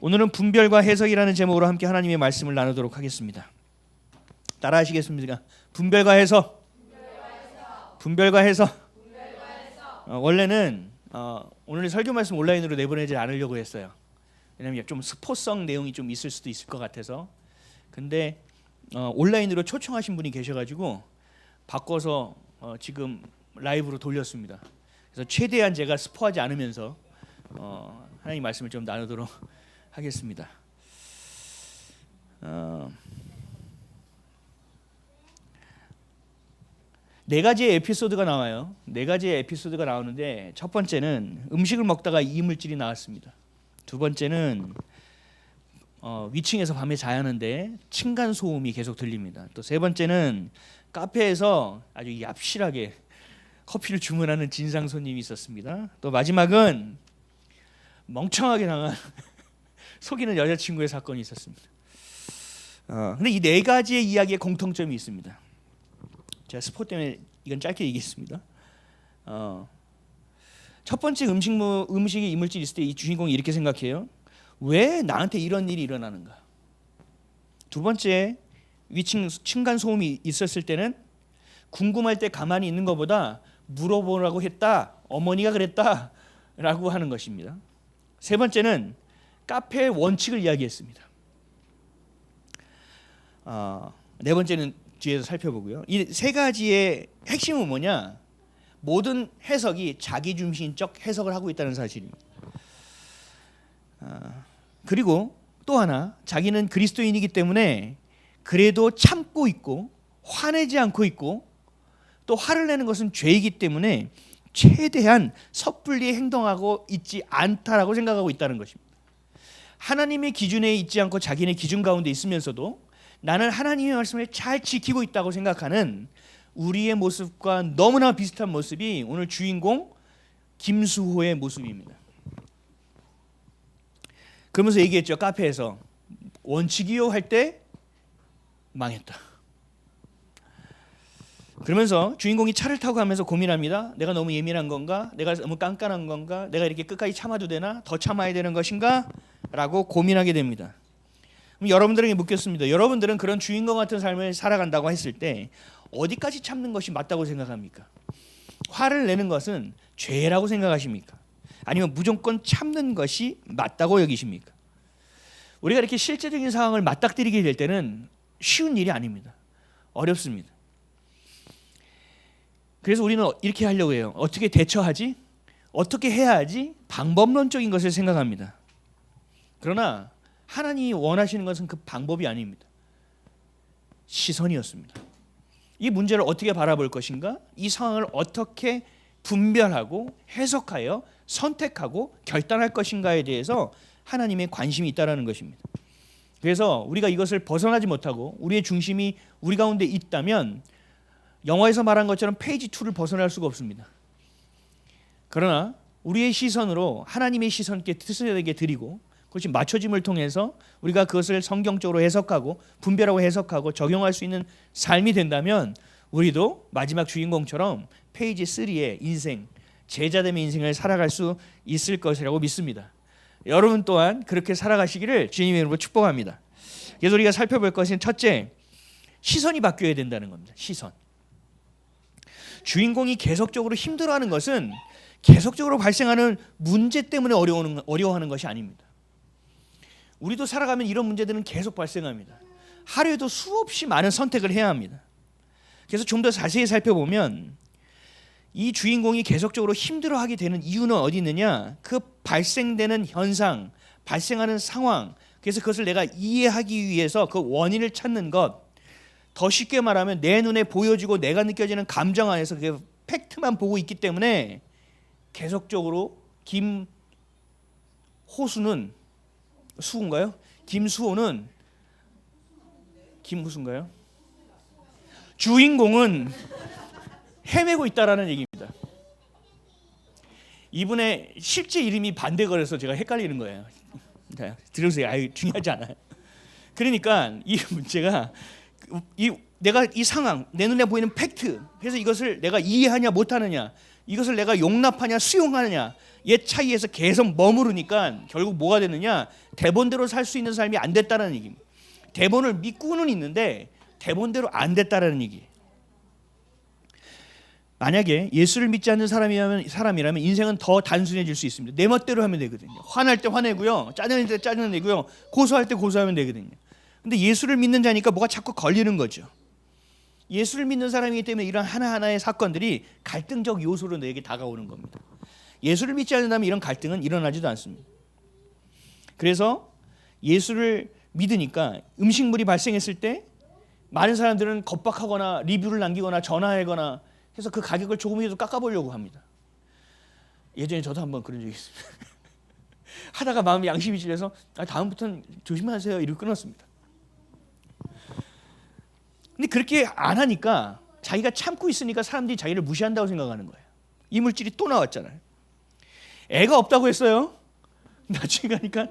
오늘은 분별과 해석이라는 제목으로 함께 하나님의 말씀을 나누도록 하겠습니다. 따라하시겠습니까? 분별과 해석. 분별과 해석. 원래는 오늘 설교 말씀 온라인으로 내보내지 않으려고 했어요. 왜냐하면 좀 스포성 내용이 좀 있을 수도 있을 것 같아서. 근데 온라인으로 초청하신 분이 계셔가지고 바꿔서 지금 라이브로 돌렸습니다. 그래서 최대한 제가 스포하지 않으면서 하나님 말씀을 좀 나누도록 하겠습니다. 네 가지의 에피소드가 나와요. 네 가지의 에피소드가 나오는데 첫 번째는 음식을 먹다가 이물질이 나왔습니다. 두 번째는 위층에서 밤에 자야 하는데 층간 소음이 계속 들립니다. 또 세 번째는 카페에서 아주 얍실하게 커피를 주문하는 진상 손님이 있었습니다. 또 마지막은 멍청하게 당한 속이는 여자친구의 사건이 있었습니다. 근데 이 네 가지의 이야기에 공통점이 있습니다. 제가 스포 때문에 이건 짧게 얘기했습니다. 첫 번째 음식에 이물질이 있을 때 이 주인공이 이렇게 생각해요. 왜 나한테 이런 일이 일어나는가? 두 번째 위층 층간 소음이 있었을 때는 궁금할 때 가만히 있는 것보다 물어보라고 했다. 어머니가 그랬다라고 하는 것입니다. 세 번째는 카페의 원칙을 이야기했습니다. 네 번째는 뒤에서 살펴보고요. 이 세 가지의 핵심은 뭐냐? 모든 해석이 자기중심적 해석을 하고 있다는 사실입니다. 그리고 또 하나, 자기는 그리스도인이기 때문에 그래도 참고 있고 화내지 않고 있고 또 화를 내는 것은 죄이기 때문에 최대한 섣불리 행동하고 있지 않다라고 생각하고 있다는 것입니다. 하나님의 기준에 있지 않고 자기네 기준 가운데 있으면서도 나는 하나님의 말씀을 잘 지키고 있다고 생각하는 우리의 모습과 너무나 비슷한 모습이 오늘 주인공 김수호의 모습입니다. 그러면서 얘기했죠. 카페에서 원칙이요 할 때 망했다. 그러면서 주인공이 차를 타고 가면서 고민합니다. 내가 너무 예민한 건가? 내가 너무 깐깐한 건가? 내가 이렇게 끝까지 참아도 되나? 더 참아야 되는 것인가? 라고 고민하게 됩니다. 그럼 여러분들에게 묻겠습니다. 여러분들은 그런 주인공 같은 삶을 살아간다고 했을 때 어디까지 참는 것이 맞다고 생각합니까? 화를 내는 것은 죄라고 생각하십니까? 아니면 무조건 참는 것이 맞다고 여기십니까? 우리가 이렇게 실제적인 상황을 맞닥뜨리게 될 때는 쉬운 일이 아닙니다. 어렵습니다. 그래서 우리는 이렇게 하려고 해요. 어떻게 대처하지? 어떻게 해야 하지? 방법론적인 것을 생각합니다. 그러나 하나님이 원하시는 것은 그 방법이 아닙니다. 시선이었습니다. 이 문제를 어떻게 바라볼 것인가? 이 상황을 어떻게 분별하고 해석하여 선택하고 결단할 것인가에 대해서 하나님의 관심이 있다는 것입니다. 그래서 우리가 이것을 벗어나지 못하고 우리의 중심이 우리 가운데 있다면 영화에서 말한 것처럼 페이지 2를 벗어날 수가 없습니다. 그러나 우리의 시선으로 하나님의 시선께 뜻에게 드리고 그것이 맞춰짐을 통해서 우리가 그것을 성경적으로 해석하고 분별하고 해석하고 적용할 수 있는 삶이 된다면 우리도 마지막 주인공처럼 페이지 3의 인생, 제자됨의 인생을 살아갈 수 있을 것이라고 믿습니다. 여러분 또한 그렇게 살아가시기를 주님의 이름으로 축복합니다. 그래서 우리가 살펴볼 것은 첫째, 시선이 바뀌어야 된다는 겁니다. 시선. 주인공이 계속적으로 힘들어하는 것은 계속적으로 발생하는 문제 때문에 어려워하는 것이 아닙니다. 우리도 살아가면 이런 문제들은 계속 발생합니다. 하루에도 수없이 많은 선택을 해야 합니다. 그래서 좀 더 자세히 살펴보면 이 주인공이 계속적으로 힘들어하게 되는 이유는 어디 있느냐? 그 발생되는 현상, 발생하는 상황, 그래서 그것을 내가 이해하기 위해서 그 원인을 찾는 것, 더 쉽게 말하면 내 눈에 보여지고 내가 느껴지는 감정 안에서 그 팩트만 보고 있기 때문에 계속적으로 김호수는 수인가요? 김수호는 김호수인가요? 주인공은 헤매고 있다라는 얘기입니다. 이분의 실제 이름이 반대거려서 제가 헷갈리는 거예요. 들으세요. 중요하지 않아요. 그러니까 이 문제가 내가 이 상황, 내 눈에 보이는 팩트, 그래서 이것을 내가 이해하냐 못하느냐, 이것을 내가 용납하냐 수용하느냐 옛 차이에서 계속 머무르니까 결국 뭐가 되느냐, 대본대로 살 수 있는 삶이 안 됐다는 얘기입니다. 대본을 믿고는 있는데 대본대로 안 됐다는 얘기예요. 만약에 예수를 믿지 않는 사람이라면 인생은 더 단순해질 수 있습니다. 내 멋대로 하면 되거든요. 화날 때 화내고요, 짜증낼 때 짜증내고요, 고소할 때 고소하면 되거든요. 근데 예수를 믿는 자니까 뭐가 자꾸 걸리는 거죠. 예수를 믿는 사람이기 때문에 이런 하나하나의 사건들이 갈등적 요소로 내게 다가오는 겁니다. 예수를 믿지 않는다면 이런 갈등은 일어나지도 않습니다. 그래서 예수를 믿으니까 음식물이 발생했을 때 많은 사람들은 겁박하거나 리뷰를 남기거나 전화하거나 해서 그 가격을 조금이라도 깎아보려고 합니다. 예전에 저도 한번 그런 적이 있습니다. 하다가 마음이 양심이 찔려서 다음부터는 조심하세요 이러고 끊었습니다. 근데 그렇게 안 하니까 자기가 참고 있으니까 사람들이 자기를 무시한다고 생각하는 거예요. 이물질이 또 나왔잖아요. 애가 없다고 했어요. 나중에 가니까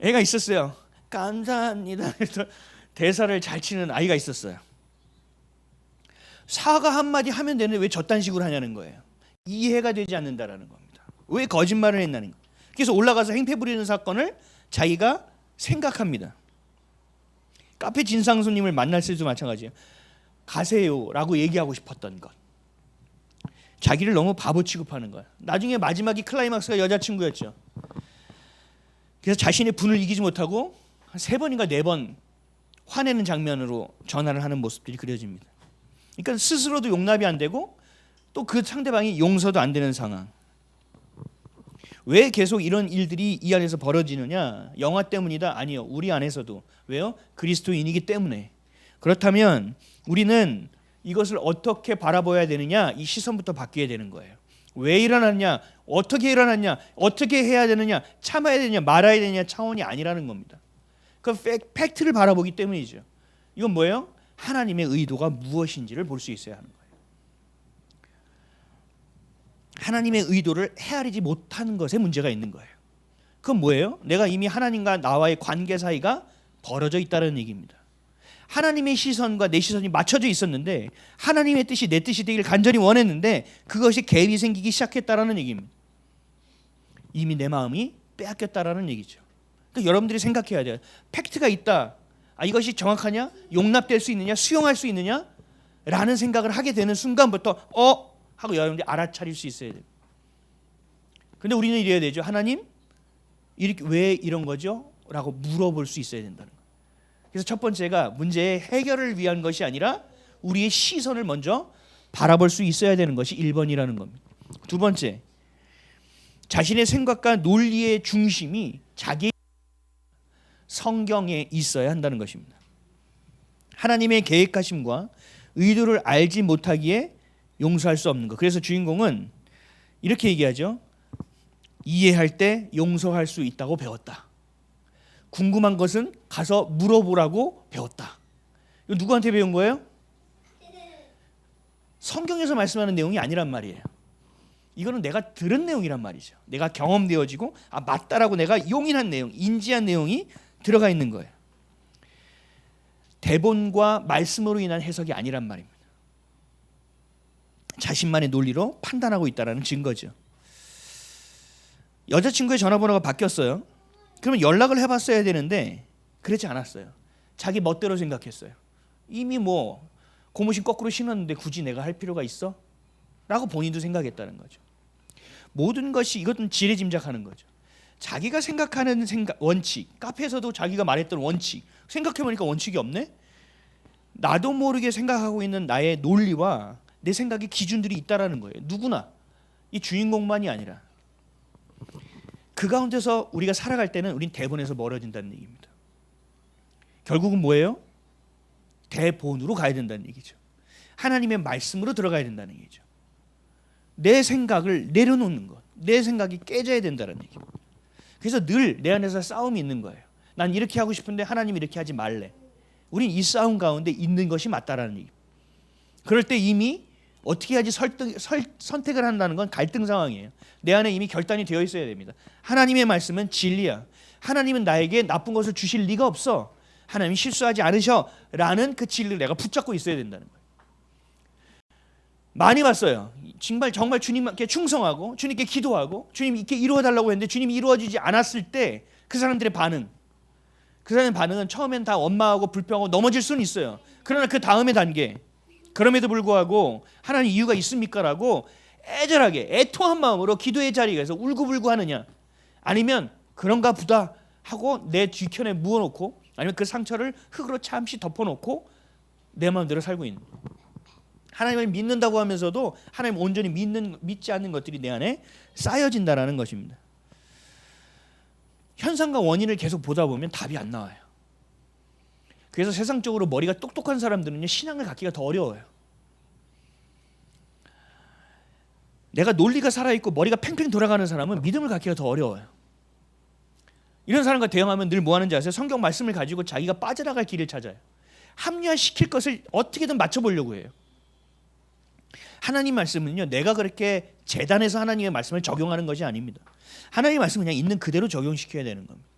애가 있었어요. 감사합니다. 그래서 대사를 잘 치는 아이가 있었어요. 사과 한마디 하면 되는데 왜 저딴 식으로 하냐는 거예요. 이해가 되지 않는다라는 겁니다. 왜 거짓말을 했냐는 거예요. 그래서 올라가서 행패 부리는 사건을 자기가 생각합니다. 카페 진상 손님을 만날 때도 마찬가지예요. 가세요라고 얘기하고 싶었던 것. 자기를 너무 바보 취급하는 거예요. 나중에 마지막이 클라이막스가 여자친구였죠. 그래서 자신의 분을 이기지 못하고 한 3번인가 4번 화내는 장면으로 전화를 하는 모습들이 그려집니다. 그러니까 스스로도 용납이 안 되고 또 그 상대방이 용서도 안 되는 상황. 왜 계속 이런 일들이 이 안에서 벌어지느냐? 영화 때문이다? 아니요. 우리 안에서도. 왜요? 그리스도인이기 때문에. 그렇다면 우리는 이것을 어떻게 바라봐야 되느냐? 이 시선부터 바뀌어야 되는 거예요. 왜 일어났냐? 어떻게 일어났냐? 어떻게 해야 되느냐? 참아야 되느냐? 말아야 되느냐? 차원이 아니라는 겁니다. 그 팩트를 바라보기 때문이죠. 이건 뭐예요? 하나님의 의도가 무엇인지를 볼 수 있어야 하는 거예요. 하나님의 의도를 헤아리지 못하는 것에 문제가 있는 거예요. 그건 뭐예요? 내가 이미 하나님과 나와의 관계 사이가 벌어져 있다는 얘기입니다. 하나님의 시선과 내 시선이 맞춰져 있었는데 하나님의 뜻이 내 뜻이 되길 간절히 원했는데 그것이 갭이 생기기 시작했다라는 얘기입니다. 이미 내 마음이 빼앗겼다라는 얘기죠. 그러니까 여러분들이 생각해야 돼요. 팩트가 있다. 이것이 정확하냐? 용납될 수 있느냐? 수용할 수 있느냐? 라는 생각을 하게 되는 순간부터 하고 여러분들이 알아차릴 수 있어야 돼요. 근데 우리는 이래야 되죠. 하나님, 이렇게 왜 이런 거죠? 라고 물어볼 수 있어야 된다는 거예요. 그래서 첫 번째가 문제의 해결을 위한 것이 아니라 우리의 시선을 먼저 바라볼 수 있어야 되는 것이 1번이라는 겁니다. 두 번째, 자신의 생각과 논리의 중심이 자기 성경에 있어야 한다는 것입니다. 하나님의 계획하심과 의도를 알지 못하기에 용서할 수 없는 것. 그래서 주인공은 이렇게 얘기하죠. 이해할 때 용서할 수 있다고 배웠다. 궁금한 것은 가서 물어보라고 배웠다. 이거 누구한테 배운 거예요? 성경에서 말씀하는 내용이 아니란 말이에요. 이거는 내가 들은 내용이란 말이죠. 내가 경험되어지고 맞다라고 내가 용인한 내용, 인지한 내용이 들어가 있는 거예요. 대본과 말씀으로 인한 해석이 아니란 말입니다. 자신만의 논리로 판단하고 있다는 증거죠. 여자친구의 전화번호가 바뀌었어요. 그러면 연락을 해봤어야 되는데 그렇지 않았어요. 자기 멋대로 생각했어요. 이미 고무신 거꾸로 신었는데 굳이 내가 할 필요가 있어? 라고 본인도 생각했다는 거죠. 모든 것이 이것은 지레짐작하는 거죠. 자기가 생각하는 원칙, 카페에서도 자기가 말했던 원칙, 생각해보니까 원칙이 없네? 나도 모르게 생각하고 있는 나의 논리와 내 생각의 기준들이 있다라는 거예요. 누구나. 이 주인공만이 아니라. 그 가운데서 우리가 살아갈 때는 우린 대본에서 멀어진다는 얘기입니다. 결국은 뭐예요? 대본으로 가야 된다는 얘기죠. 하나님의 말씀으로 들어가야 된다는 얘기죠. 내 생각을 내려놓는 것, 내 생각이 깨져야 된다는 얘기입니다. 그래서 늘 내 안에서 싸움이 있는 거예요. 난 이렇게 하고 싶은데 하나님 이렇게 하지 말래. 우린 이 싸움 가운데 있는 것이 맞다라는 얘기입니다. 그럴 때 이미 어떻게 해야지 선택을 한다는 건 갈등 상황이에요. 내 안에 이미 결단이 되어 있어야 됩니다. 하나님의 말씀은 진리야. 하나님은 나에게 나쁜 것을 주실 리가 없어. 하나님이 실수하지 않으셔. 라는 그 진리를 내가 붙잡고 있어야 된다는 거예요. 많이 봤어요. 정말 주님께 충성하고 주님께 기도하고 주님 이렇게 이루어달라고 했는데 주님이 이루어지지 않았을 때 그 사람들의 반응은 처음엔 다 원망하고 불평하고 넘어질 수는 있어요. 그러나 그 다음의 단계, 그럼에도 불구하고 하나님 이유가 있습니까? 라고 애절하게 애통한 마음으로 기도의 자리에 가서 울고불고 하느냐, 아니면 그런가 보다 하고 내 뒤편에 묻어놓고, 아니면 그 상처를 흙으로 잠시 덮어놓고 내 마음대로 살고 있는, 하나님을 믿는다고 하면서도 하나님 온전히 믿지 않는 것들이 내 안에 쌓여진다라는 것입니다. 현상과 원인을 계속 보다 보면 답이 안 나와요. 그래서 세상적으로 머리가 똑똑한 사람들은요, 신앙을 갖기가 더 어려워요. 내가 논리가 살아있고 머리가 팽팽 돌아가는 사람은 믿음을 갖기가 더 어려워요. 이런 사람과 대응하면 늘 뭐 하는지 아세요? 성경 말씀을 가지고 자기가 빠져나갈 길을 찾아요. 합리화시킬 것을 어떻게든 맞춰보려고 해요. 하나님 말씀은요, 내가 그렇게 재단해서 하나님의 말씀을 적용하는 것이 아닙니다. 하나님의 말씀은 그냥 있는 그대로 적용시켜야 되는 겁니다.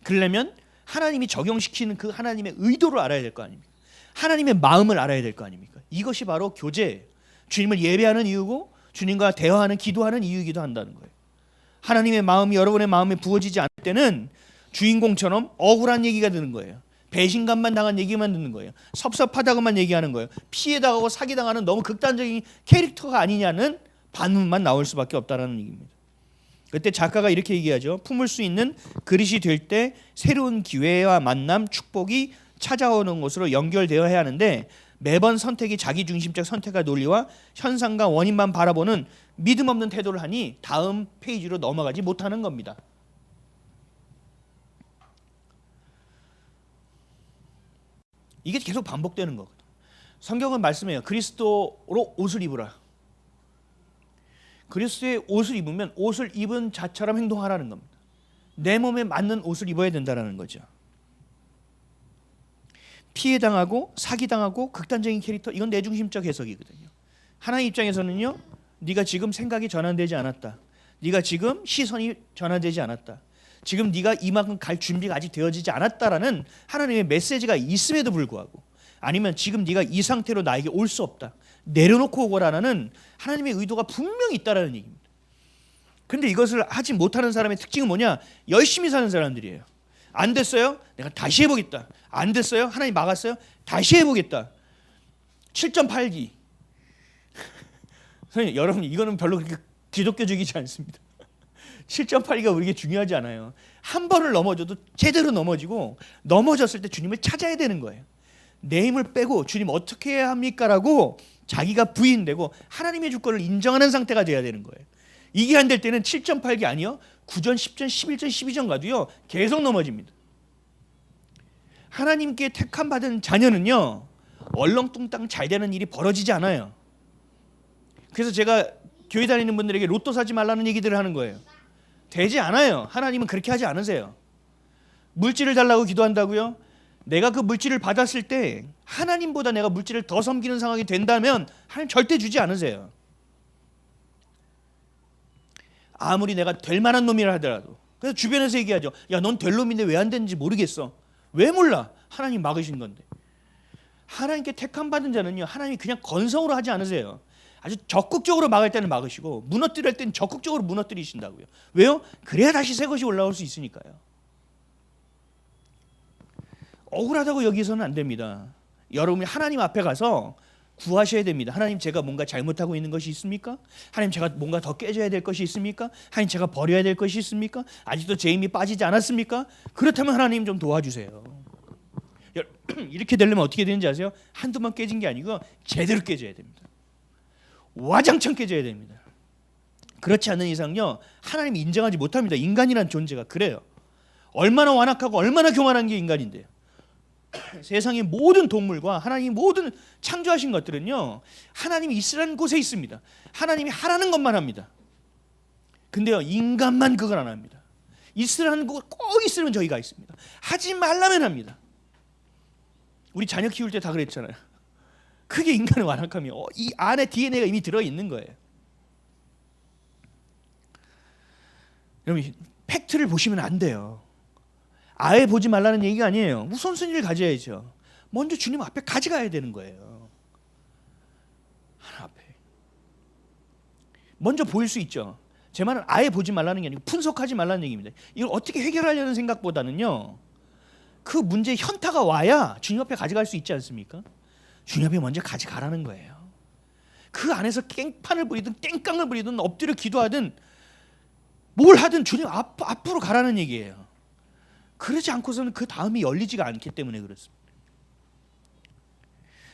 그러려면 하나님이 적용시키는 그 하나님의 의도를 알아야 될 거 아닙니까? 하나님의 마음을 알아야 될 거 아닙니까? 이것이 바로 교제예요. 주님을 예배하는 이유고 주님과 대화하는, 기도하는 이유이기도 한다는 거예요. 하나님의 마음이 여러분의 마음에 부어지지 않을 때는 주인공처럼 억울한 얘기가 드는 거예요. 배신감만 당한 얘기만 듣는 거예요. 섭섭하다고만 얘기하는 거예요. 피해당하고 사기당하는 너무 극단적인 캐릭터가 아니냐는 반문만 나올 수밖에 없다는 얘기입니다. 그때 작가가 이렇게 얘기하죠. 품을 수 있는 그릇이 될 때 새로운 기회와 만남, 축복이 찾아오는 것으로 연결되어야 하는데, 매번 선택이 자기중심적 선택과 논리와 현상과 원인만 바라보는 믿음 없는 태도를 하니 다음 페이지로 넘어가지 못하는 겁니다. 이게 계속 반복되는 거거든요. 성경은 말씀해요. 그리스도로 옷을 입으라. 그리스도의 옷을 입으면 옷을 입은 자처럼 행동하라는 겁니다. 내 몸에 맞는 옷을 입어야 된다는 거죠. 피해당하고 사기당하고 극단적인 캐릭터, 이건 내중심적 해석이거든요. 하나님 입장에서는요, 네가 지금 생각이 전환되지 않았다. 네가 지금 시선이 전환되지 않았다. 지금 네가 이만큼 갈 준비가 아직 되어지지 않았다라는 하나님의 메시지가 있음에도 불구하고, 아니면 지금 네가 이 상태로 나에게 올 수 없다, 내려놓고 오거라는 하나님의 의도가 분명히 있다라는 얘기입니다. 그런데 이것을 하지 못하는 사람의 특징은 뭐냐? 열심히 사는 사람들이에요. 안 됐어요? 내가 다시 해보겠다. 안 됐어요? 하나님 막았어요? 다시 해보겠다. 7.8기. 선생님, 여러분, 이거는 별로 그렇게 기독교적이지 않습니다. 7.8기가 우리에게 중요하지 않아요. 한 번을 넘어져도 제대로 넘어지고, 넘어졌을 때 주님을 찾아야 되는 거예요. 내 힘을 빼고 주님 어떻게 해야 합니까? 라고 자기가 부인되고 하나님의 주권을 인정하는 상태가 돼야 되는 거예요. 이게 안 될 때는 7.8기 아니요, 9전, 10전, 11전, 12전 가도요 계속 넘어집니다. 하나님께 택함 받은 자녀는요, 얼렁뚱땅 잘 되는 일이 벌어지지 않아요. 그래서 제가 교회 다니는 분들에게 로또 사지 말라는 얘기들을 하는 거예요. 되지 않아요. 하나님은 그렇게 하지 않으세요. 물질을 달라고 기도한다고요? 내가 그 물질을 받았을 때 하나님보다 내가 물질을 더 섬기는 상황이 된다면 하나님 절대 주지 않으세요. 아무리 내가 될 만한 놈이라 하더라도. 그래서 주변에서 얘기하죠. 야, 넌 될 놈인데 왜 안 되는지 모르겠어. 왜 몰라? 하나님 막으신 건데. 하나님께 택함 받은 자는요, 하나님이 그냥 건성으로 하지 않으세요. 아주 적극적으로 막을 때는 막으시고, 무너뜨릴 때는 적극적으로 무너뜨리신다고요. 왜요? 그래야 다시 새 것이 올라올 수 있으니까요. 억울하다고 여기서는 안 됩니다. 여러분이 하나님 앞에 가서 구하셔야 됩니다. 하나님, 제가 뭔가 잘못하고 있는 것이 있습니까? 하나님, 제가 뭔가 더 깨져야 될 것이 있습니까? 하나님, 제가 버려야 될 것이 있습니까? 아직도 제 힘이 빠지지 않았습니까? 그렇다면 하나님 좀 도와주세요. 이렇게 되려면 어떻게 되는지 아세요? 한두 번 깨진 게 아니고 제대로 깨져야 됩니다. 와장창 깨져야 됩니다. 그렇지 않는 이상요, 하나님이 인정하지 못합니다. 인간이란 존재가 그래요. 얼마나 완악하고 얼마나 교만한 게 인간인데요. 세상의 모든 동물과 하나님이 모든 창조하신 것들은요, 하나님이 있으라는 곳에 있습니다. 하나님이 하라는 것만 합니다. 근데요, 인간만 그걸 안 합니다. 있으라는 곳 꼭 있으면 저희가 있습니다. 하지 말라면 합니다. 우리 자녀 키울 때 다 그랬잖아요. 그게 인간의 완악함이에요. 이 안에 DNA가 이미 들어있는 거예요. 여러분, 팩트를 보시면 안 돼요. 아예 보지 말라는 얘기가 아니에요. 우선순위를 가져야죠. 먼저 주님 앞에 가져가야 되는 거예요. 하나님 앞에. 먼저 보일 수 있죠. 제 말은 아예 보지 말라는 게 아니고 분석하지 말라는 얘기입니다. 이걸 어떻게 해결하려는 생각보다는요, 그 문제의 현타가 와야 주님 앞에 가져갈 수 있지 않습니까? 주님 앞에 먼저 가져가라는 거예요. 그 안에서 깽판을 부리든 깽깡을 부리든 엎드려 기도하든 뭘 하든 주님 앞으로 가라는 얘기예요. 그러지 않고서는 그 다음이 열리지가 않기 때문에 그렇습니다.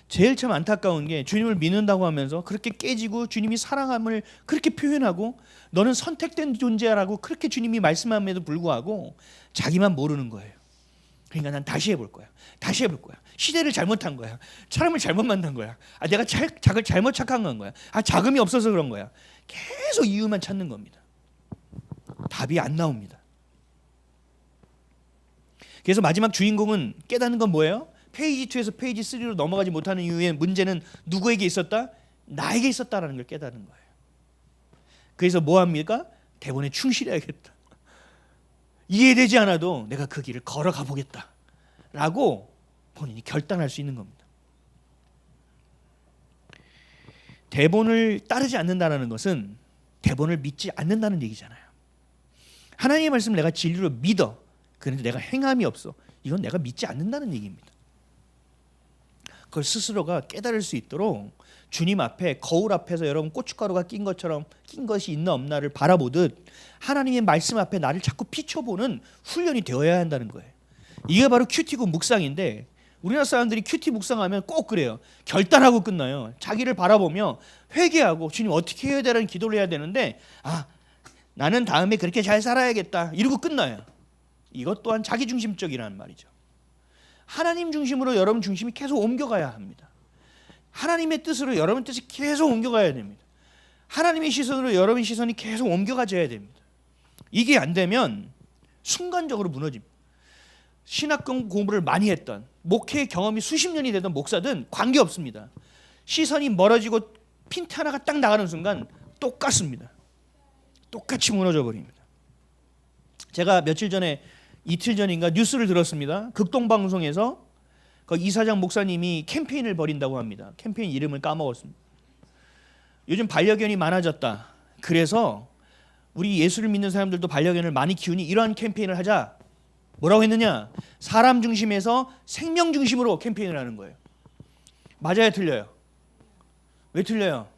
제일 참 안타까운 게 주님을 믿는다고 하면서 그렇게 깨지고 주님이 사랑함을 그렇게 표현하고 너는 선택된 존재라고 그렇게 주님이 말씀함에도 불구하고 자기만 모르는 거예요. 그러니까 난 다시 해볼 거야. 다시 해볼 거야. 시대를 잘못한 거야. 사람을 잘못 만난 거야. 내가 잘못 착각한 거야. 자금이 없어서 그런 거야. 계속 이유만 찾는 겁니다. 답이 안 나옵니다. 그래서 마지막 주인공은 깨닫는 건 뭐예요? 페이지 2에서 페이지 3로 넘어가지 못하는 이유의 문제는 누구에게 있었다? 나에게 있었다라는 걸 깨닫는 거예요. 그래서 뭐 합니까? 대본에 충실해야겠다. 이해되지 않아도 내가 그 길을 걸어가 보겠다 라고 본인이 결단할 수 있는 겁니다. 대본을 따르지 않는다는 것은 대본을 믿지 않는다는 얘기잖아요. 하나님의 말씀을 내가 진리로 믿어. 그런데 내가 행함이 없어. 이건 내가 믿지 않는다는 얘기입니다. 그걸 스스로가 깨달을 수 있도록 주님 앞에 거울 앞에서 여러분 고춧가루가 낀 것처럼 낀 것이 있나 없나를 바라보듯 하나님의 말씀 앞에 나를 자꾸 비춰보는 훈련이 되어야 한다는 거예요. 이게 바로 큐티고 묵상인데 우리나라 사람들이 큐티 묵상하면 꼭 그래요. 결단하고 끝나요. 자기를 바라보며 회개하고 주님 어떻게 해야 되라는 기도를 해야 되는데 나는 다음에 그렇게 잘 살아야겠다 이러고 끝나요. 이것 또한 자기중심적이라는 말이죠. 하나님 중심으로 여러분 중심이 계속 옮겨가야 합니다. 하나님의 뜻으로 여러분 뜻이 계속 옮겨가야 됩니다. 하나님의 시선으로 여러분 시선이 계속 옮겨가져야 됩니다. 이게 안 되면 순간적으로 무너집니다. 신학 공부를 많이 했던 목회 경험이 수십 년이 되던 목사든 관계없습니다. 시선이 멀어지고 핀트 하나가 딱 나가는 순간 똑같습니다. 똑같이 무너져 버립니다. 제가 이틀 전인가 뉴스를 들었습니다. 극동방송에서 그 이사장 목사님이 캠페인을 벌인다고 합니다. 캠페인 이름을 까먹었습니다. 요즘 반려견이 많아졌다. 그래서 우리 예수를 믿는 사람들도 반려견을 많이 키우니 이러한 캠페인을 하자. 뭐라고 했느냐? 사람 중심에서 생명 중심으로 캠페인을 하는 거예요. 맞아요, 틀려요? 왜 틀려요?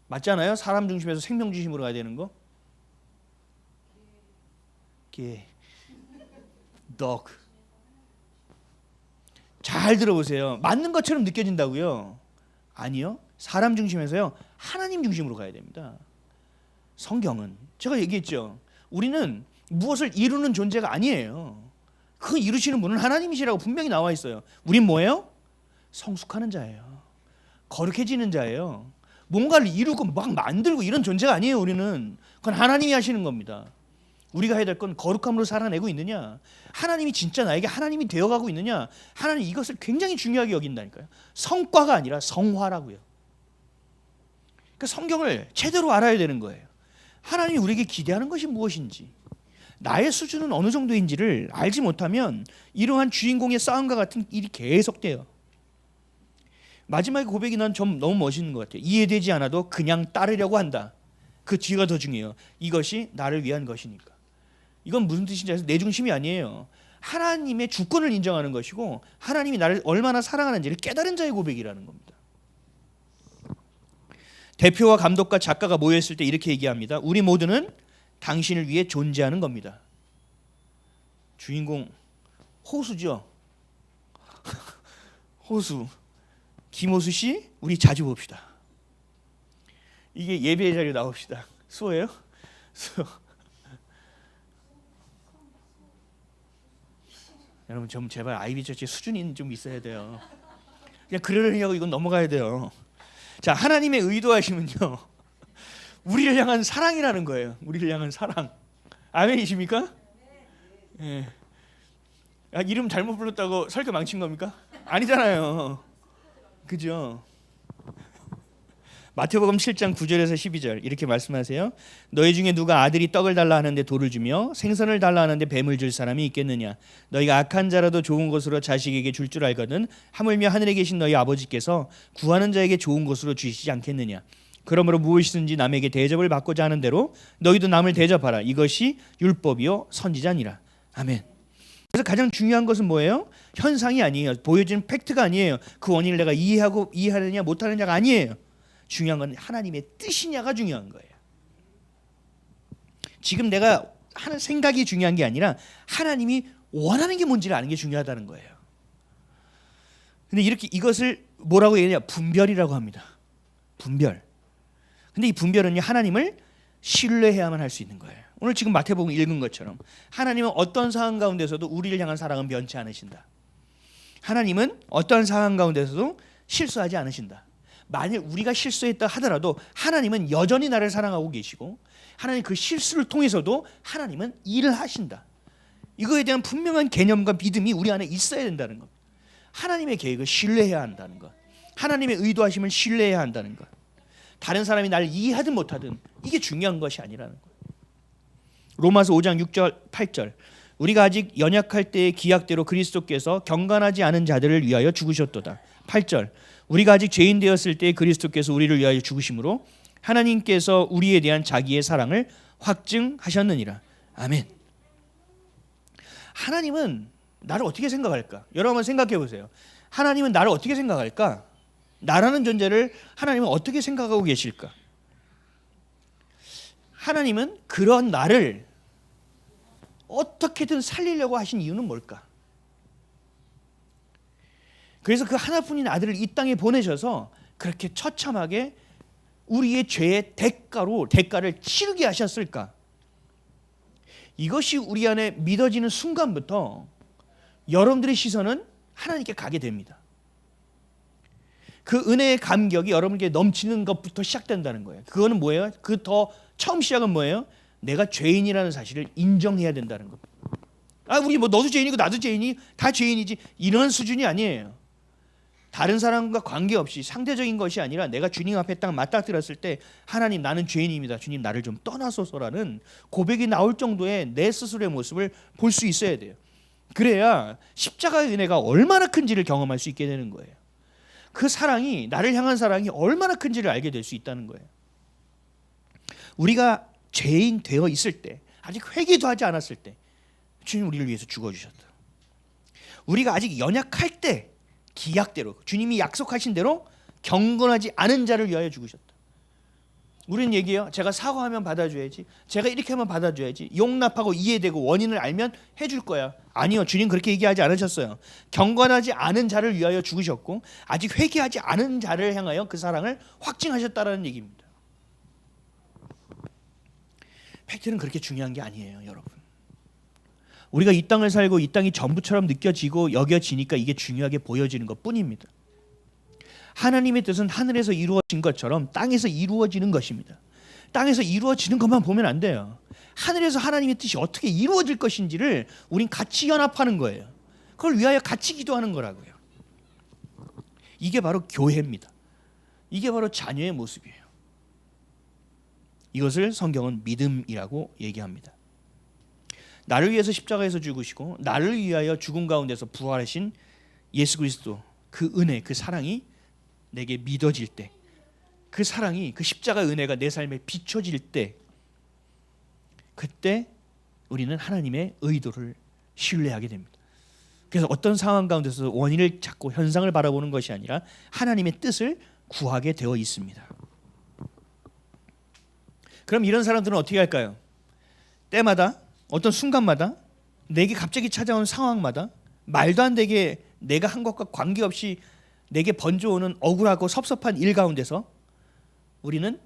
맞잖아요. 사람 중심에서 생명 중심으로 가야 되는 거. dog. 잘 들어보세요. 맞는 것처럼 느껴진다고요? 아니요. 사람 중심에서요. 하나님 중심으로 가야 됩니다. 성경은 제가 얘기했죠. 우리는 무엇을 이루는 존재가 아니에요. 그 이루시는 분은 하나님이시라고 분명히 나와 있어요. 우린 뭐예요? 성숙하는 자예요. 거룩해지는 자예요. 뭔가를 이루고 막 만들고 이런 존재가 아니에요. 우리는 그건 하나님이 하시는 겁니다. 우리가 해야 될 건 거룩함으로 살아내고 있느냐, 하나님이 진짜 나에게 하나님이 되어가고 있느냐, 하나님 이것을 굉장히 중요하게 여긴다니까요. 성과가 아니라 성화라고요. 그러니까 성경을 제대로 알아야 되는 거예요. 하나님이 우리에게 기대하는 것이 무엇인지, 나의 수준은 어느 정도인지를 알지 못하면 이러한 주인공의 싸움과 같은 일이 계속돼요. 마지막에 고백이 난 좀 너무 멋있는 것 같아요. 이해되지 않아도 그냥 따르려고 한다. 그 뒤가 더 중요해요. 이것이 나를 위한 것이니까. 이건 무슨 뜻인지 아세요? 내 중심이 아니에요. 하나님의 주권을 인정하는 것이고 하나님이 나를 얼마나 사랑하는지를 깨달은 자의 고백이라는 겁니다. 대표와 감독과 작가가 모여있을 때 이렇게 얘기합니다. 우리 모두는 당신을 위해 존재하는 겁니다. 주인공 호수죠. 호수. 김호수 씨, 우리 자주 봅시다. 이게 예배의 자리에 나옵시다. 수호예요? 수호. 여러분 좀 제발 아이비처치 수준이 좀 있어야 돼요. 그냥 그러려냐고 이건 넘어가야 돼요. 자, 하나님의 의도하심은요, 우리를 향한 사랑이라는 거예요. 우리를 향한 사랑. 아멘이십니까? 예. 이름 잘못 불렀다고 설교 망친 겁니까? 아니잖아요. 그죠? 마태복음 7장 9절에서 12절 이렇게 말씀하세요. 너희 중에 누가 아들이 떡을 달라 하는데 돌을 주며 생선을 달라 하는데 뱀을 줄 사람이 있겠느냐? 너희가 악한 자라도 좋은 것으로 자식에게 줄 줄 알거든 하물며 하늘에 계신 너희 아버지께서 구하는 자에게 좋은 것으로 주시지 않겠느냐? 그러므로 무엇이든지 남에게 대접을 받고자 하는 대로 너희도 남을 대접하라. 이것이 율법이요 선지자니라. 아멘. 그래서 가장 중요한 것은 뭐예요? 현상이 아니에요. 보여지는 팩트가 아니에요. 그 원인을 내가 이해하느냐 못하느냐가 아니에요. 중요한 건 하나님의 뜻이냐가 중요한 거예요. 지금 내가 하는 생각이 중요한 게 아니라 하나님이 원하는 게 뭔지를 아는 게 중요하다는 거예요. 근데 이렇게 이것을 뭐라고 얘기하냐? 분별이라고 합니다. 분별. 근데 이 분별은 하나님을 신뢰해야만 할 수 있는 거예요. 오늘 지금 마태복음 읽은 것처럼 하나님은 어떤 상황 가운데서도 우리를 향한 사랑은 변치 않으신다. 하나님은 어떤 상황 가운데서도 실수하지 않으신다. 만일 우리가 실수했다 하더라도 하나님은 여전히 나를 사랑하고 계시고 하나님 그 실수를 통해서도 하나님은 일을 하신다. 이거에 대한 분명한 개념과 믿음이 우리 안에 있어야 된다는 것. 하나님의 계획을 신뢰해야 한다는 것. 하나님의 의도하심을 신뢰해야 한다는 것. 다른 사람이 나를 이해하든 못하든 이게 중요한 것이 아니라는 것. 로마서 5장 6절 8절 우리가 아직 연약할 때의 기약대로 그리스도께서 경건하지 않은 자들을 위하여 죽으셨도다. 8절 우리가 아직 죄인 되었을 때 그리스도께서 우리를 위하여 죽으심으로 하나님께서 우리에 대한 자기의 사랑을 확증하셨느니라. 아멘. 하나님은 나를 어떻게 생각할까? 여러분 생각해 보세요. 하나님은 나를 어떻게 생각할까? 나라는 존재를 하나님은 어떻게 생각하고 계실까? 하나님은 그런 나를 어떻게든 살리려고 하신 이유는 뭘까? 그래서 그 하나뿐인 아들을 이 땅에 보내셔서 그렇게 처참하게 우리의 죄의 대가를 치르게 하셨을까? 이것이 우리 안에 믿어지는 순간부터 여러분들의 시선은 하나님께 가게 됩니다. 그 은혜의 감격이 여러분께 넘치는 것부터 시작된다는 거예요. 그거는 뭐예요? 그 더 처음 시작은 뭐예요? 내가 죄인이라는 사실을 인정해야 된다는 겁니다. 우리 뭐 너도 죄인이고 나도 죄인이 다 죄인이지 이런 수준이 아니에요. 다른 사람과 관계없이 상대적인 것이 아니라 내가 주님 앞에 딱 맞닥뜨렸을 때 하나님 나는 죄인입니다. 주님 나를 좀 떠나소서라는 고백이 나올 정도의 내 스스로의 모습을 볼 수 있어야 돼요. 그래야 십자가의 은혜가 얼마나 큰지를 경험할 수 있게 되는 거예요. 그 사랑이 나를 향한 사랑이 얼마나 큰지를 알게 될 수 있다는 거예요. 우리가 죄인 되어 있을 때 아직 회개도 하지 않았을 때 주님 우리를 위해서 죽어주셨다. 우리가 아직 연약할 때 기약대로 주님이 약속하신 대로 경건하지 않은 자를 위하여 죽으셨다. 우리는 얘기해요. 제가 사과하면 받아줘야지. 제가 이렇게 하면 받아줘야지. 용납하고 이해되고 원인을 알면 해줄 거야. 아니요. 주님 그렇게 얘기하지 않으셨어요. 경건하지 않은 자를 위하여 죽으셨고 아직 회개하지 않은 자를 향하여 그 사랑을 확증하셨다라는 얘기입니다. 팩트는 그렇게 중요한 게 아니에요, 여러분. 우리가 이 땅을 살고 이 땅이 전부처럼 느껴지고 여겨지니까 이게 중요하게 보여지는 것뿐입니다. 하나님의 뜻은 하늘에서 이루어진 것처럼 땅에서 이루어지는 것입니다. 땅에서 이루어지는 것만 보면 안 돼요. 하늘에서 하나님의 뜻이 어떻게 이루어질 것인지를 우린 같이 연합하는 거예요. 그걸 위하여 같이 기도하는 거라고요. 이게 바로 교회입니다. 이게 바로 자녀의 모습이에요. 이것을 성경은 믿음이라고 얘기합니다. 나를 위해서 십자가에서 죽으시고 나를 위하여 죽음 가운데서 부활하신 예수 그리스도 그 은혜, 그 사랑이 내게 믿어질 때, 그 사랑이, 그 십자가의 은혜가 내 삶에 비춰질 때, 그때 우리는 하나님의 의도를 신뢰하게 됩니다. 그래서 어떤 상황 가운데서 원인을 찾고 현상을 바라보는 것이 아니라 하나님의 뜻을 구하게 되어 있습니다. 그럼 이런 사람들은 어떻게 할까요? 때마다 어떤 순간마다 내게 갑자기 찾아온 상황마다 말도 안 되게 내가 한 것과 관계없이 내게 번져오는 억울하고 섭섭한 일 가운데서 우리는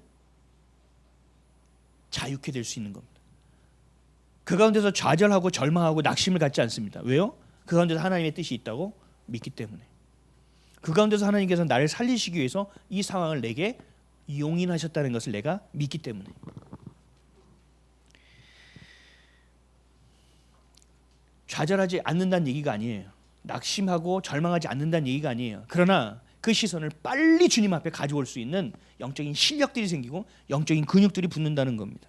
자유케 될 수 있는 겁니다. 그 가운데서 좌절하고 절망하고 낙심을 갖지 않습니다. 왜요? 그 가운데서 하나님의 뜻이 있다고 믿기 때문에. 그 가운데서 하나님께서 나를 살리시기 위해서 이 상황을 내게 용인하셨다는 것을 내가 믿기 때문에. 좌절하지 않는다는 얘기가 아니에요. 낙심하고 절망하지 않는다는 얘기가 아니에요. 그러나 그 시선을 빨리 주님 앞에 가져올 수 있는 영적인 실력들이 생기고 영적인 근육들이 붙는다는 겁니다.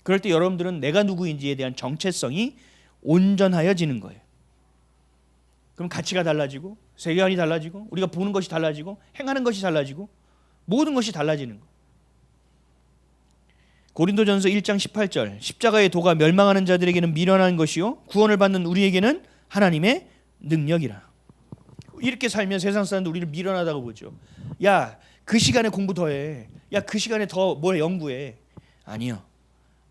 그럴 때 여러분들은 내가 누구인지에 대한 정체성이 온전하여지는 거예요. 그럼 가치가 달라지고 세계관이 달라지고 우리가 보는 것이 달라지고 행하는 것이 달라지고 모든 것이 달라지는 거예요. 고린도전서 1장 18절 십자가의 도가 멸망하는 자들에게는 미련한 것이요 구원을 받는 우리에게는 하나님의 능력이라. 이렇게 살면 세상 사람들 우리를 미련하다고 보죠. 야, 그 시간에 공부 더 해. 야, 그 시간에 더 뭘 연구해. 아니요.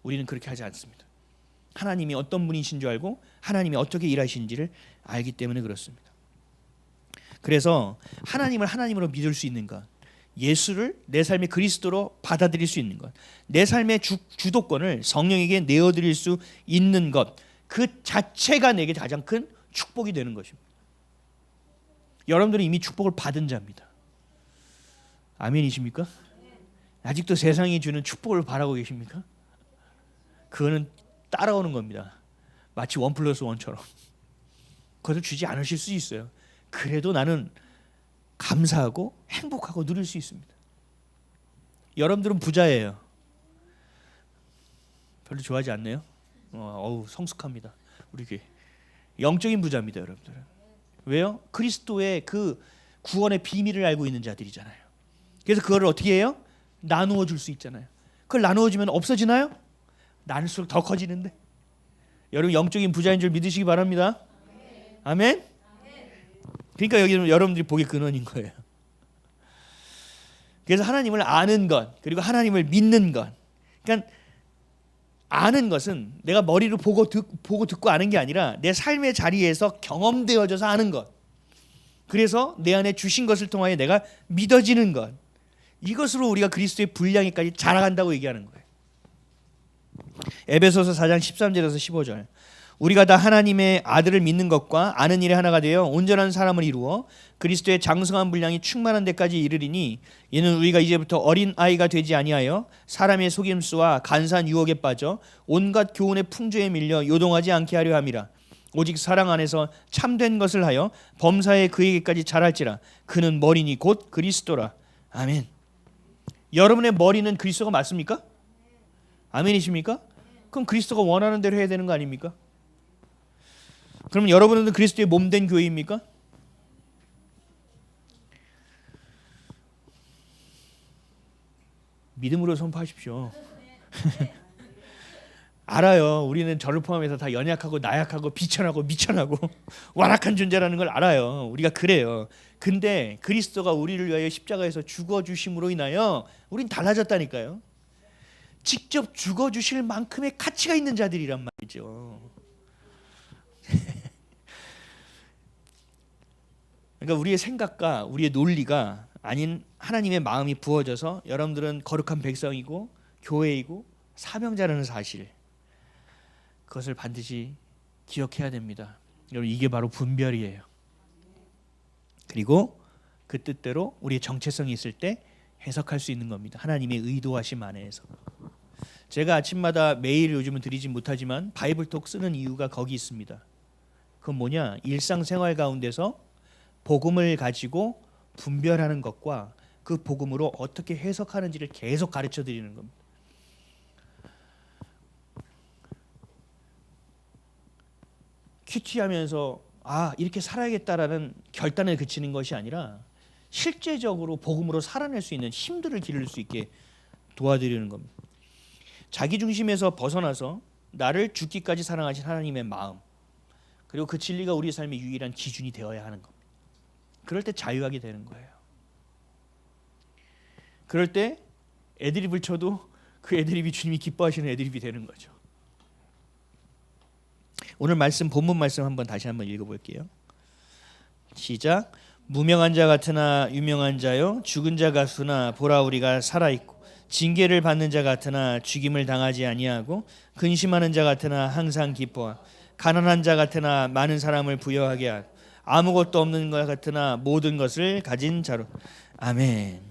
우리는 그렇게 하지 않습니다. 하나님이 어떤 분이신 줄 알고 하나님이 어떻게 일하시는지를 알기 때문에 그렇습니다. 그래서 하나님을 하나님으로 믿을 수 있는 것, 예수를 내 삶의 그리스도로 받아들일 수 있는 것, 내 삶의 주도권을 성령에게 내어드릴 수 있는 것, 그 자체가 내게 가장 큰 축복이 되는 것입니다. 여러분들은 이미 축복을 받은 자입니다. 아멘이십니까? 아직도 세상이 주는 축복을 바라고 계십니까? 그거는 따라오는 겁니다. 마치 1+1처럼. 그것을 주지 않으실 수 있어요. 그래도 나는 감사하고 행복하고 누릴 수 있습니다. 여러분들은 부자예요. 별로 좋아하지 않네요. 성숙합니다. 우리 교회. 영적인 부자입니다, 여러분들은. 왜요? 그리스도의 그 구원의 비밀을 알고 있는 자들이잖아요. 그래서 그거를 어떻게 해요? 나누어 줄 수 있잖아요. 그걸 나누어 주면 없어지나요? 나눌수록 더 커지는데. 여러분 영적인 부자인 줄 믿으시기 바랍니다. 아멘. 그러니까 여기는 여러분들이 복의 근원인 거예요. 그래서 하나님을 아는 것, 그리고 하나님을 믿는 것. 그러니까 아는 것은 내가 머리로 보고 듣고 아는 게 아니라 내 삶의 자리에서 경험되어져서 아는 것. 그래서 내 안에 주신 것을 통하여 내가 믿어지는 것. 이것으로 우리가 그리스도의 분량에까지 자라간다고 얘기하는 거예요. 에베소서 4장 13절에서 15절. 우리가 다 하나님의 아들을 믿는 것과 아는 일에 하나가 되어 온전한 사람을 이루어 그리스도의 장성한 분량이 충만한 데까지 이르리니 이는 우리가 이제부터 어린 아이가 되지 아니하여 사람의 속임수와 간사한 유혹에 빠져 온갖 교훈의 풍조에 밀려 요동하지 않게 하려 함이라. 오직 사랑 안에서 참된 것을 하여 범사에 그에게까지 자랄지라. 그는 머리니 곧 그리스도라. 아멘. 여러분의 머리는 그리스도가 맞습니까? 아멘이십니까? 그럼 그리스도가 원하는 대로 해야 되는 거 아닙니까? 그럼 여러분은 그리스도의 몸된 교회입니까? 믿음으로 선포하십시오. 알아요. 우리는 저를 포함해서 다 연약하고 나약하고 비천하고 미천하고 완악한 존재라는 걸 알아요. 우리가 그래요. 근데 그리스도가 우리를 위하여 십자가에서 죽어주심으로 인하여 우린 달라졌다니까요. 직접 죽어주실 만큼의 가치가 있는 자들이란 말이죠. 그러니까 우리의 생각과 우리의 논리가 아닌 하나님의 마음이 부어져서 여러분들은 거룩한 백성이고 교회이고 사명자라는 사실, 그것을 반드시 기억해야 됩니다. 여러분, 이게 바로 분별이에요. 그리고 그 뜻대로 우리의 정체성이 있을 때 해석할 수 있는 겁니다. 하나님의 의도하심 안에서. 제가 아침마다 매일 요즘은 드리진 못하지만 바이블톡 쓰는 이유가 거기 있습니다. 그건 뭐냐? 일상생활 가운데서 복음을 가지고 분별하는 것과 그 복음으로 어떻게 해석하는지를 계속 가르쳐 드리는 겁니다. 큐티하면서 이렇게 살아야겠다라는 결단에 그치는 것이 아니라 실제적으로 복음으로 살아낼 수 있는 힘들을 기를 수 있게 도와드리는 겁니다. 자기 중심에서 벗어나서 나를 죽기까지 사랑하신 하나님의 마음, 그리고 그 진리가 우리 삶의 유일한 기준이 되어야 하는 겁니다. 그럴 때 자유하게 되는 거예요. 그럴 때 애드립을 쳐도 그 애드립이 주님이 기뻐하시는 애드립이 되는 거죠. 오늘 말씀, 본문 말씀 다시 한번 읽어볼게요. 시작. 무명한 자 같으나 유명한 자요, 죽은 자 같으나 보라 우리가 살아있고, 징계를 받는 자 같으나 죽임을 당하지 아니하고, 근심하는 자 같으나 항상 기뻐하고, 가난한 자 같으나 많은 사람을 부여하게 하고, 아무것도 없는 것 같으나 모든 것을 가진 자로. 아멘.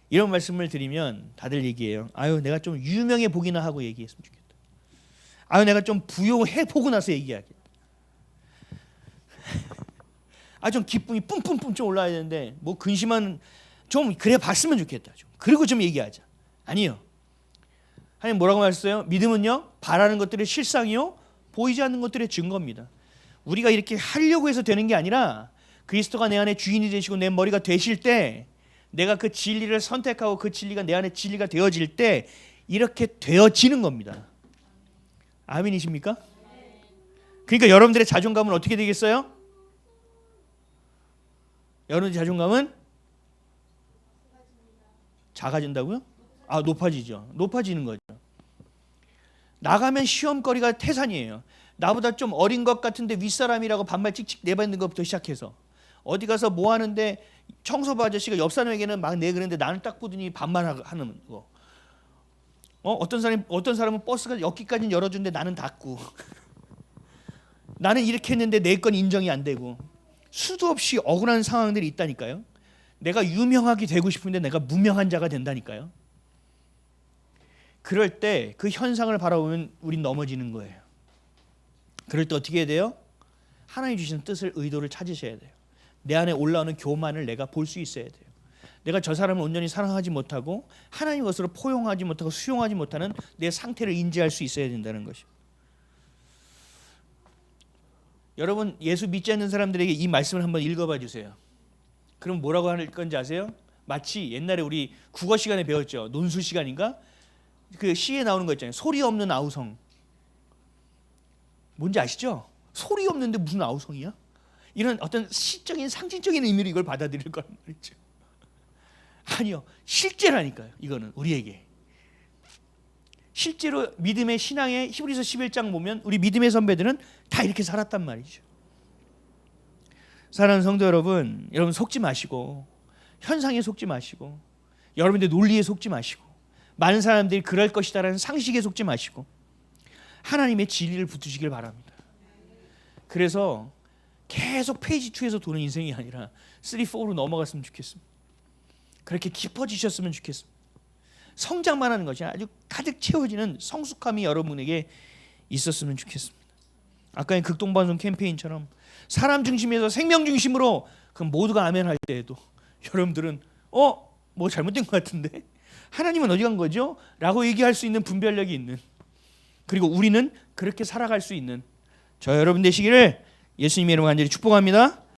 이런 말씀을 드리면 다들 얘기해요. 내가 좀 유명해 보기나 하고 얘기했으면 좋겠다. 내가 좀 부유해 보고 나서 얘기하겠다. 좀 기쁨이 뿜뿜뿜 좀 올라야 되는데 뭐 근심한 좀 그래 봤으면 좋겠다. 좀. 그리고 좀 얘기하자. 아니요. 하나님 뭐라고 말했어요? 믿음은요, 바라는 것들의 실상이요, 보이지 않는 것들의 증거입니다. 우리가 이렇게 하려고 해서 되는 게 아니라 그리스도가 내 안에 주인이 되시고 내 머리가 되실 때, 내가 그 진리를 선택하고 그 진리가 내 안에 진리가 되어질 때 이렇게 되어지는 겁니다. 아멘이십니까? 그러니까 여러분들의 자존감은 어떻게 되겠어요? 여러분의 자존감은 작아진다고요? 높아지죠. 높아지는 거죠. 나가면 시험거리가 태산이에요. 나보다 좀 어린 것 같은데 윗사람이라고 반말 찍찍 내뱉는 것부터 시작해서 어디 가서 뭐 하는데 청소부 아저씨가 옆 사람에게는 막 내그러는데 나는 딱 보더니 반말하는 거. 어떤 사람은 버스가 여기까지는 열어주는데 나는 닫고 나는 이렇게 했는데 내 건 인정이 안 되고 수도 없이 억울한 상황들이 있다니까요. 내가 유명하게 되고 싶은데 내가 무명한 자가 된다니까요. 그럴 때 그 현상을 바라보면 우린 넘어지는 거예요. 그럴 때 어떻게 해야 돼요? 하나님 주시는 뜻을 의도를 찾으셔야 돼요. 내 안에 올라오는 교만을 내가 볼 수 있어야 돼요. 내가 저 사람을 온전히 사랑하지 못하고 하나님 것으로 포용하지 못하고 수용하지 못하는 내 상태를 인지할 수 있어야 된다는 것입니다. 여러분 예수 믿지 않는 사람들에게 이 말씀을 한번 읽어봐 주세요. 그럼 뭐라고 할 건지 아세요? 마치 옛날에 우리 국어 시간에 배웠죠. 논술 시간인가? 그 시에 나오는 거 있잖아요. 소리 없는 아우성. 뭔지 아시죠? 소리 없는데 무슨 아우성이야? 이런 어떤 시적인 상징적인 의미로 이걸 받아들일 거란 말이죠. 아니요. 실제라니까요. 이거는 우리에게. 실제로 믿음의 신앙의 히브리서 11장 보면 우리 믿음의 선배들은 다 이렇게 살았단 말이죠. 사랑하는 성도 여러분, 여러분 속지 마시고 현상에 속지 마시고 여러분들 논리에 속지 마시고 많은 사람들이 그럴 것이다라는 상식에 속지 마시고 하나님의 진리를 붙드시길 바랍니다. 그래서 계속 페이지 2에서 도는 인생이 아니라 3, 4로 넘어갔으면 좋겠습니다. 그렇게 깊어지셨으면 좋겠습니다. 성장만 하는 것이 아주 가득 채워지는 성숙함이 여러분에게 있었으면 좋겠습니다. 아까의 극동방송 캠페인처럼 사람 중심에서 생명 중심으로 그럼 모두가 아멘 할 때에도 여러분들은 뭐 잘못된 것 같은데 하나님은 어디 간 거죠? 라고 얘기할 수 있는 분별력이 있는, 그리고 우리는 그렇게 살아갈 수 있는 저 여러분 되시기를 예수님의 이름으로 간절히 축복합니다.